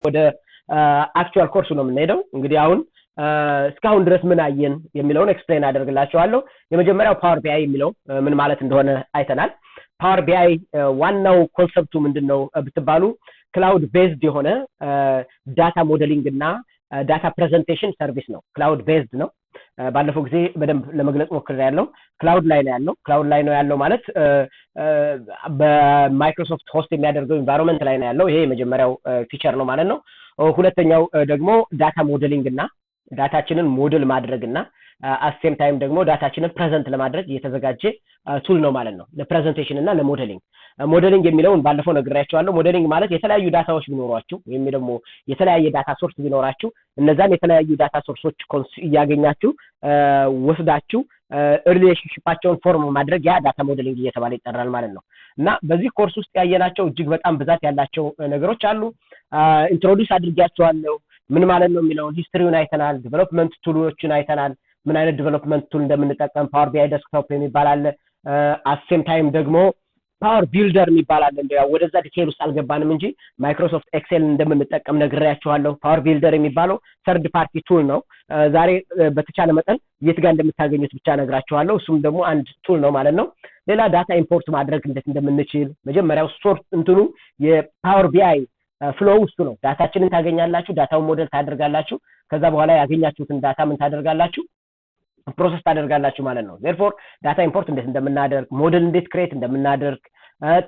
ወደ አክቹዋል ኮርሱ ነው የምንሄደው። እንግዲህ አሁን እስካሁን ድረስ ምን አየን የሚለውን ኤክስፕሌን አደርግላችኋለሁ። የመጀመሪያው ፓወር ቢአይ የሚለው ምን ማለት እንደሆነ አይተናል። ፓወር ቢአይ ዋናው ኮንሰፕቱ ምንድነው ብትባሉ ክላውድ ቤዝድ የሆነ ዳታ ሞዴሊንግ እና ዳታ ፕሬዘንቴሽን ሰርቪስ ነው። ክላውድ ቤዝድ ነው። ባለፈው ጊዜ በደንብ ለመግለጽ ሞክሬያለሁ። ክላውድ ላይ ነው ያለው ማለት በማይክሮሶፍት ሆስት የሚያደርገው ኢንቫይሮንመንት ላይ ነው ያለው። ይሄ የመጀመሪያው ፊቸር ነው ማለት ነው። ሁለተኛው ደግሞ ዳታ ሞዴሊንግ እና ዳታችንን ሞዴል ማድረግና አሴም ታይም ደግሞ ዳታችንን ፕሬዘንት ለማድረግ የተዘጋጀ ቱል ነው ማለት ነው። ለፕሬዘንቴሽን እና ለሞዴሊንግ ሞዴሊንግ የሚለውን ባለፈው ነግሬያችኋለሁ። ሞዴሊንግ ማለት የተለያዩ ዳታዎች ቢኖሯችሁ ወይም ደግሞ የተለያየ ዳታ ሶርስ ቢኖራችሁ እነዛን የተለያዩ ዳታ ሶርሶች እያገኛችሁ ወስዳችሁ ሪሌሽንሺፓቸውን ፎርም ማድረግ ያ ዳታ ሞዴሊንግ እየተባለ ይጠራል ማለት ነው። እና በዚህ ኮርስ ውስጥ ያየናቸው እጅግ በጣም ብዛት ያላቸው ነገሮች አሉ። ኢንትሮዲዩስ አድርጋችኋለሁ። ምን ማለት ነው የሚለውን ሂስትሪውን አይተናል። ዴቨሎፕመንት ቱሎችን አይተናል። ምን አይነት ዴቨሎፕመንት ቱል እንደምንጠቀም ፓወር ቢአይ ዴስክቶፕ የሚባል አለ። አሴም ታይም ደግሞ ፓወር ቢልደር የሚባል አለ። እንደው ወደዛ ዲቴል ውስጥ አልገባንም እንጂ ማይክሮሶፍት ኤክሴል እንደምንጠቀም ነግሬያችኋለሁ። ፓወር ቢልደር የሚባለው ሰርድ ፓርቲ ቱል ነው። ዛሬ በተቻለ መጠን የት ጋር እንደምታገኙት ብቻ ነግራችኋለሁ። እሱም ደግሞ አንድ ቱል ነው ማለት ነው። ሌላ ዳታ ኢምፖርት ማድረግ እንዴት እንደምንችል መጀመሪያው ሶርስ እንትኑ የፓወር ቢአይ ፍሎው ውስጥ ነው። ዳታችንን ታገኛላችሁ፣ ዳታውን ሞዴል ታደርጋላችሁ። ከዛ በኋላ ያገኛችሁትን ዳታ ምን ታደርጋላችሁ? ፕሮሰስ ታደርጋላችሁ ማለት ነው። therefore ዳታ ኢምፖርት እንዴት እንደምናደርግ፣ ሞዴል እንዴት ክሬት እንደምናደርግ፣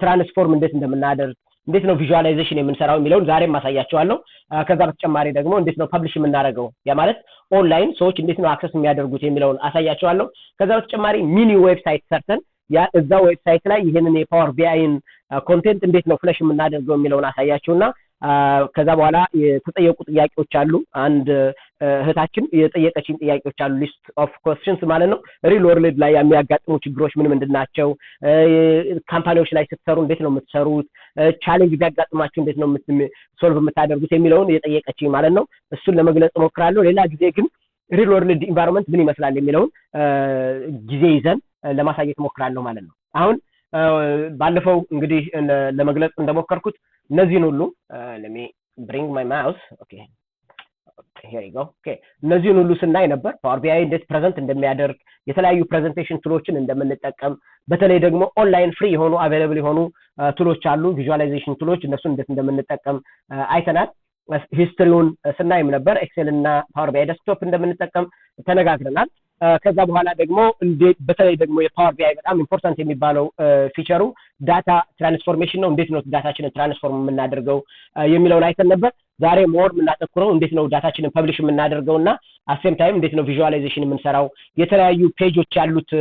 ትራንስፎርም እንዴት እንደምናደርግ፣ እንዴት ነው ቪዥዋላይዜሽን የምንሰራው የሚለውን ዛሬ ማሳያችኋለሁ። ከዛ በተጨማሪ ደግሞ እንዴት ነው ፐብሊሽ የምናደርገው ያ ማለት ኦንላይን ሰዎች እንዴት ነው አክሰስ የሚያደርጉት የሚለውን አሳያችኋለሁ። ከዛ በተጨማሪ ሚኒ ዌብሳይት ሰርተን ያ እዛ ዌብሳይት ላይ ይሄንን የፓወር ቢአይን ኮንቴንት እንዴት ነው ፍለሽ የምናደርገው የሚለውን አሳያችሁና ከዛ በኋላ የተጠየቁ ጥያቄዎች አሉ። አንድ እህታችን የጠየቀችኝ ጥያቄዎች አሉ። ሊስት ኦፍ ኩዌስችንስ ማለት ነው። ሪል ወርልድ ላይ የሚያጋጥሙ ችግሮች ምን ምንድናቸው? ካምፓኒዎች ላይ ስትሰሩ እንዴት ነው የምትሰሩት? ቻሌንጅ ቢያጋጥማችሁ እንዴት ነው ሶልቭ የምታደርጉት የሚለውን የጠየቀችኝ ማለት ነው። እሱን ለመግለጽ እሞክራለሁ። ሌላ ጊዜ ግን ሪል ወርልድ ኢንቫይሮንመንት ምን ይመስላል የሚለውን ጊዜ ይዘን ለማሳየት እሞክራለሁ ማለት ነው። አሁን ባለፈው እንግዲህ ለመግለጽ እንደሞከርኩት እነዚህን ሁሉ let me bring my mouse okay here you go okay እነዚህን ሁሉ ስናይ ነበር ፓወር ቢአይ እንዴት ፕሬዘንት እንደሚያደርግ የተለያዩ ፕሬዘንቴሽን ቱሎችን እንደምንጠቀም በተለይ ደግሞ ኦንላይን ፍሪ የሆኑ አቬሌብል የሆኑ ቱሎች አሉ ቪዥዋላይዜሽን ቱሎች እነሱን እንዴት እንደምንጠቀም አይተናል። ሂስትሪውን ስናይም ነበር ኤክሴል እና ፓወር ቢአይ ዴስክቶፕ እንደምንጠቀም ተነጋግረናል። ከዛ በኋላ ደግሞ እንዴት በተለይ ደግሞ የፓወር ቢአይ በጣም ኢምፖርታንት የሚባለው ፊቸሩ ዳታ ትራንስፎርሜሽን ነው። እንዴት ነው ዳታችንን ትራንስፎርም የምናደርገው የሚለውን አይተን ነበር። ዛሬ ሞር የምናተኩረው እንዴት ነው ዳታችንን ፐብሊሽ የምናደርገውና አሴም ታይም እንዴት ነው ቪዥዋላይዜሽን የምንሰራው፣ የተለያዩ ፔጆች ያሉት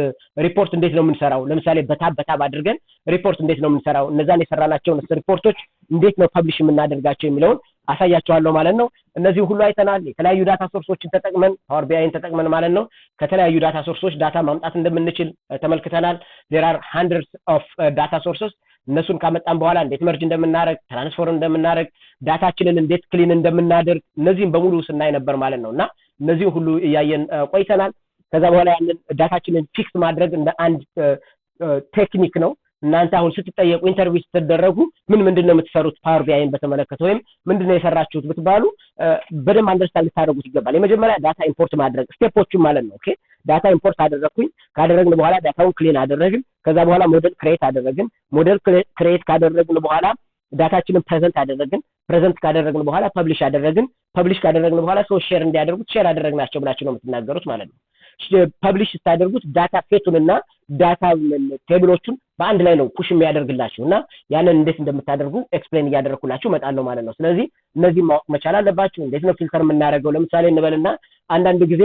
ሪፖርት እንዴት ነው የምንሰራው፣ ለምሳሌ በታብ አድርገን ሪፖርት እንዴት ነው የምንሰራው፣ እነዛን የሰራናቸውን ሪፖርቶች እንዴት ነው ፐብሊሽ የምናደርጋቸው የሚለውን አሳያችኋለሁ ማለት ነው። እነዚህ ሁሉ አይተናል። የተለያዩ ዳታ ሶርሶችን ተጠቅመን ፓወር ቢአይን ተጠቅመን ማለት ነው ከተለያዩ ዳታ ሶርሶች ዳታ ማምጣት እንደምንችል ተመልክተናል። there are hundreds of data sources እነሱን ካመጣን በኋላ እንዴት መርጅ እንደምናደርግ ትራንስፎርም እንደምናደርግ ዳታችንን እንዴት ክሊን እንደምናደርግ እነዚህን በሙሉ ስናይ ነበር ማለት ነውና እነዚህ ሁሉ እያየን ቆይተናል። ከዛ በኋላ ያንን ዳታችንን ፊክስ ማድረግ እንደ አንድ ቴክኒክ ነው። እናንተ አሁን ስትጠየቁ ኢንተርቪው ስትደረጉ ምንድነው የምትሰሩት ፓወር ቢአይን በተመለከተ ወይም ምንድነው የሰራችሁት ብትባሉ በደንብ አንደርስታንድ ልታደርጉት ይገባል። የመጀመሪያ ዳታ ኢምፖርት ማድረግ ስቴፖቹ ማለት ነው። ኦኬ ዳታ ኢምፖርት አደረኩኝ። ካደረግን በኋላ ዳታውን ክሊን አደረግን። ከዛ በኋላ ሞዴል ክሬት አደረግን። ሞዴል ክሬት ካደረግን በኋላ ዳታችንን ፕሬዘንት አደረግን። ፕሬዘንት ካደረግን በኋላ ፐብሊሽ አደረግን። ፐብሊሽ ካደረግን በኋላ ሰዎች ሼር እንዲያደርጉት ሼር አደረግናቸው ብላችሁ ነው የምትናገሩት ማለት ነው። ፐብሊሽ ስታደርጉት ዳታ ሴቱንና ዳታ ቴብሎቹን በአንድ ላይ ነው ፑሽ የሚያደርግላችሁና ያንን እንዴት እንደምታደርጉ ኤክስፕሌን እያደረኩላችሁ እመጣለሁ ማለት ነው። ስለዚህ እነዚህ ማወቅ መቻል አለባችሁ። እንዴት ነው ፊልተር የምናደርገው? ለምሳሌ እንበልና አንዳንድ ጊዜ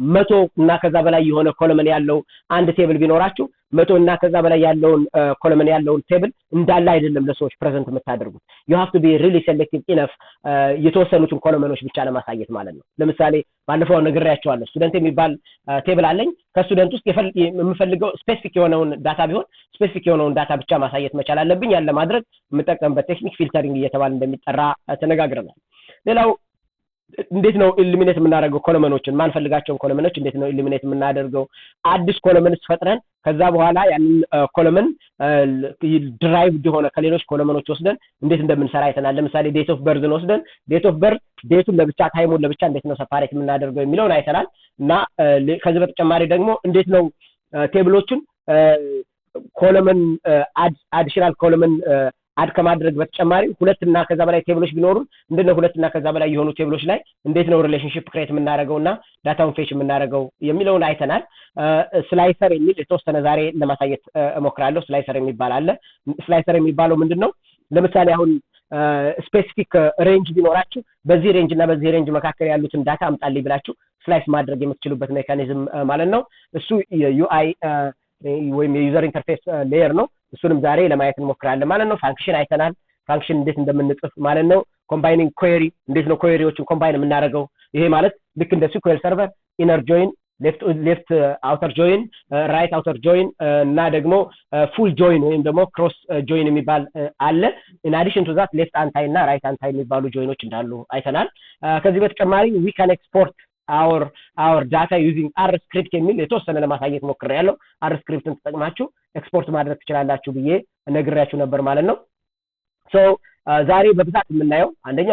100 እና ከዛ በላይ የሆነ ኮለመን ያለው አንድ ቴብል ቢኖራችሁ 100 እና ከዛ በላይ ያለውን ኮለመን ያለውን ቴብል እንዳለ አይደለም ለሰዎች ፕሬዘንት የምታደርጉት። you have to be really selective enough የተወሰኑትን ኮለመኖች ብቻ ለማሳየት ማለት ነው። ለምሳሌ ባለፈው ነግሬያችኋለሁ ስቱደንት የሚባል ቴብል አለኝ። ከስቱደንት ውስጥ የምፈልገው ስፔሲፊክ የሆነውን ዳታ ቢሆን ስፔሲፊክ የሆነውን ዳታ ብቻ ማሳየት መቻል አለብኝ። ያን ለማድረግ የምጠቀምበት ቴክኒክ ፊልተሪንግ እየተባለ እንደሚጠራ ተነጋግረናል። ሌላው እንዴት ነው ኢሊሚኔት የምናደርገው ኮለመኖችን ማንፈልጋቸውን ኮለመኖች እንዴት ነው ኢሊሚኔት የምናደርገው አዲስ ኮለመንስ ፈጥረን ከዛ በኋላ ያንን ኮለመን ድራይቭድ ሆነ ከሌሎች ኮለመኖች ወስደን እንዴት እንደምንሰራ አይተናል ለምሳሌ ዴት ኦፍ በርዝን ወስደን ዴት ኦፍ በርዝ ዴቱን ለብቻ ታይሙን ለብቻ እንዴት ነው ሰፓሬት የምናደርገው የሚለውን አይተናል እና ከዚህ በተጨማሪ ደግሞ እንዴት ነው ቴብሎችን ኮለመን አዲሽናል ኮለመን አድ ከማድረግ በተጨማሪ ሁለት እና ከዛ በላይ ቴብሎች ቢኖሩ እንደነ ሁለት እና ከዛ በላይ የሆኑ ቴብሎች ላይ እንዴት ነው ሪሌሽንሺፕ ክሬት የምናደርገውና ዳታውን ፌች የምናደርገው የሚለውን አይተናል ስላይሰር የሚል የተወሰነ ዛሬ ለማሳየት እሞክራለሁ ስላይሰር የሚባል አለ ስላይሰር የሚባለው ምንድነው ለምሳሌ አሁን ስፔሲፊክ ሬንጅ ቢኖራችሁ በዚህ ሬንጅ እና በዚህ ሬንጅ መካከል ያሉትን ዳታ አምጣልኝ ብላችሁ ስላይስ ማድረግ የምትችሉበት ሜካኒዝም ማለት ነው እሱ ዩአይ ወይም የዩዘር ኢንተርፌስ ሌየር ነው እሱንም ዛሬ ለማየት እንሞክራለን ማለት ነው ፋንክሽን አይተናል ፋንክሽን እንዴት እንደምንጽፍ ማለት ነው ኮምባይኒንግ ኩዌሪ እንዴት ነው ኩዌሪዎችን ኮምባይን የምናደርገው ይሄ ማለት ልክ እንደ SQL ሰርቨር ኢነር ጆይን ሌፍት አውተር ጆይን ራይት አውተር ጆይን እና ደግሞ ፉል ጆይን ወይም ደግሞ ክሮስ ጆይን የሚባል አለ in addition to that ሌፍት አንታይ እና ራይት አንታይ የሚባሉ ጆይኖች እንዳሉ አይተናል ከዚህ በተጨማሪ we can export our data using R script የሚል የተወሰነ ለማሳየት ሞክሬያለሁ R scripትን ተጠቅማችሁ ኤክስፖርት ማድረግ ትችላላችሁ ብዬ ነግሬያችሁ ነበር ማለት ነው ሶ ዛሬ በብዛት የምናየው አንደኛ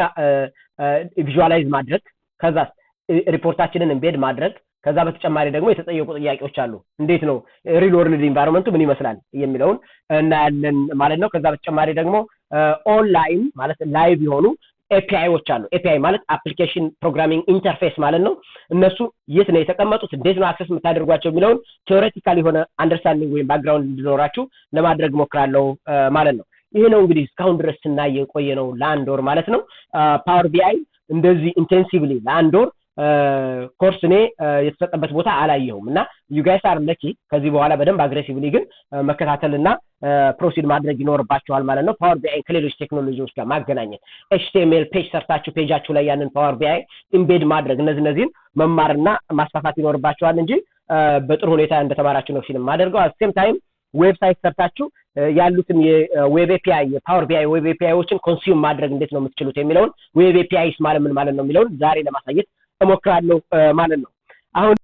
ቪዥዋላይዝ ማድረግ ከዛ ሪፖርታችንን ኢምቤድ ማድረግ ከዛ በተጨማሪ ደግሞ የተጠየቁ ጥያቄዎች አሉ እንዴት ነው ሪል ወርልድ ኢንቫይሮንመንቱ ምን ይመስላል የሚለውን እናያለን ማለት ነው ከዛ በተጨማሪ ደግሞ ኦንላይን ማለት ላይቭ የሆኑ APIዎች አሉ API ማለት አፕሊኬሽን ፕሮግራሚንግ ኢንተርፌስ ማለት ነው እነሱ የት ነው የተቀመጡት እንዴት ነው አክሰስ የምታደርጓቸው የሚለውን ቲዮሬቲካሊ ሆነ አንደርስታንዲንግ ወይ ባክግራውንድ እንዲኖራችሁ ለማድረግ ሞክራለሁ ማለት ነው ይሄ ነው እንግዲህ እስካሁን ድረስ ስናየ ቆየ ነው ለአንድ ወር ማለት ነው ፓወር ቢአይ እንደዚህ ኢንቴንሲቭሊ ለአንድ ወር ኮርስ እኔ የተሰጠበት ቦታ አላየሁም እና you guys are lucky ከዚህ በኋላ በደንብ አግሬሲቭሊ ግን መከታተልና ፕሮሲድ ማድረግ ይኖርባችኋል ማለት ነው ፓወር ቢአይ ከሌሎች ቴክኖሎጂዎች ጋር ማገናኘት HTML ፔጅ ሰርታችሁ ፔጃችሁ ላይ ያንን ፓወር ቢአይ ኢምቤድ ማድረግ እነዚህን መማርና ማስፋፋት ይኖርባችኋል እንጂ በጥሩ ሁኔታ እንደተማራችሁ ነው ፊልም ማድረገው at same time ዌብሳይት ሰርታችሁ ያሉትን የዌብ API የፓወር ቢአይ ዌብ APIዎችን ኮንሱም ማድረግ እንዴት ነው የምትችሉት የሚለውን ዌብ APIስ ማለት ምን ማለት ነው የሚለውን ዛሬ ለማሳየት እሞክራለሁ ማለት ነው አሁን